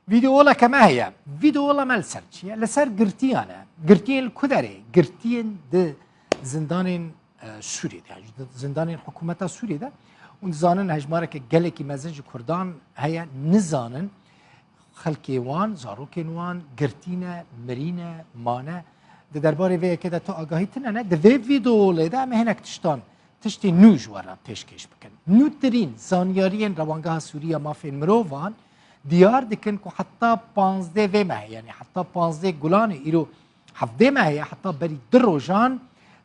فيديو ولا كما هي فيديو ولا مال سرچ لسر گرتیانه گرتین کدره گرتین د زندان سوریه ده زندان حکومت سوریه ده اون زانن هجماره که گلکی مزنج کردان هيا نزانن خلکی وان زاروکین وان گرتینه مرینه مانه ده درباره وی که ده تو آگاهی تنه ده وی ویدیو لیده همه هنک تشتی نوج ورا پیشکش بکن نوترین زانیارین روانگاه سوریه مافین مروان دیار دکن که حتی 15 وی ماه یعنی حتی 15 گلان ایرو 17 ماه حتی بری در روزان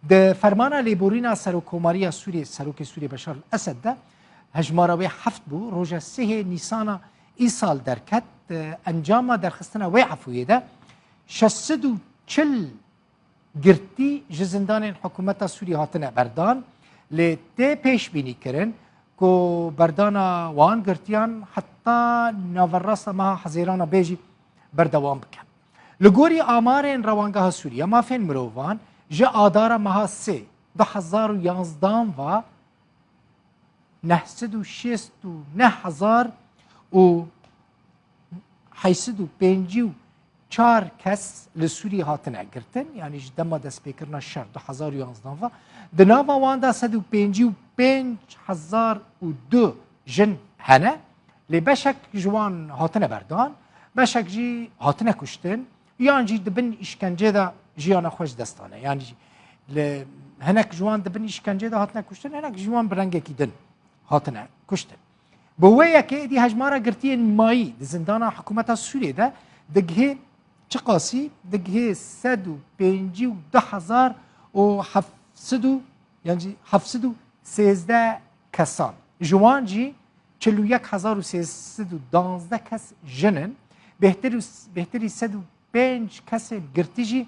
ده فرمان لیبورینا سروکوماری سوریه سروک سوریه بشار الاسد ده هجماره وی 7 بو روز 3 نیسان ای سال درکت انجام درخستنا وی عفویه ده 640 گرتی جزندان حکومت سوریه هاتنه بردان لی تی پیش بینی کرن که بردانا وان گرتیان حتی نوراس ما حزیران بیجی بردوام بکن. لگوری آمارین روانگاه سوریه ما فین مروان جا آدار مها 2011 و 969,854 کس لسوریه هاتنه گرتن یعنی جدما دست بکرنا شر 2011 و دناوا واندا 155,002 جن هنه لی بشک جوان هاتنه بردان بشک جی هاتنه کشتن یعنی جی دبن اشکنجه دا جیانا خوش دستانه یعنی هنک جوان دبن اشکنجه دا هاتنه کشتن هنک جوان برنگه کی دن هاتنه کشتن بویا که دی هجمارا گرتین مایی زندان حکومت سوریه ده دگه چقاسی دگه 152,700 یعنی 713 کسان جوان جی 41,312 کس جنن بهتری 105 کس گرتی جی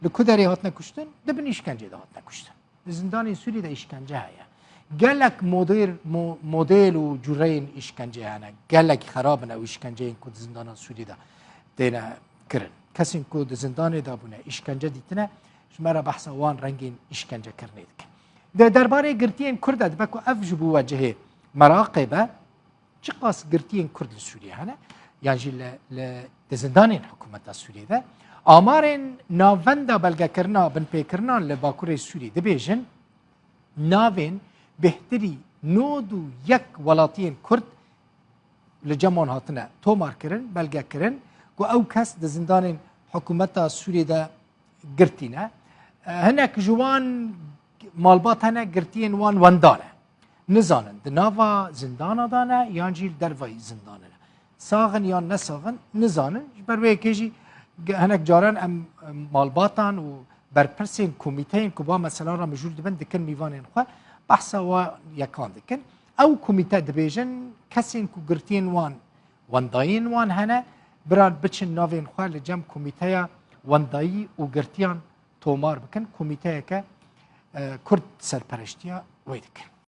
لکدری هاتنه کشتن دبن اشکنجه ده هاتنه کشتن زندان سوریه ده اشکنجه هیا گلک مدل و جورین اشکنجه هنه گلک خراب نه و اشکنجه این کد زندان سوریه ده دینا کرن کسی کد زندان ده بونه اشکنجه دیتنه شماره بحث وان رنگین اشکنجه کرنه دکن درباره گرتین کرد بکو افج بوجهه مراقبه چقاس گرتین کرد لسوریه هنه یعنی لزندان حکومت سوریه ده آمارن ناوندا بلگه کرنا بن پیکرنا لباکور سوریه ده بیجن ناوین بهتری 91 ولاتین کرد لجمان هاتنه تومار کرن بلگه کرن کو او کس ده زندان حکومت سوریه ده گرتینه هنک جوان مالبات هنه گرتین وان وندانه نزانن دناوا زندان دانه یان جیل دروی زندانه ساغن یا نساغن نزانن بروی کجی هنک جاران ام مالباتان و برپرسین کمیتین که با مثلا را مجول دبن دکن میوانین خواه بحثا و یکان دکن او کمیته دبیجن کسین که گرتین وان ونداین وان هنه بران بچن ناوین خواه لجم کمیته وندایی و گرتیان تومار بکن کمیته که کرد سرپرشتیا ویدکن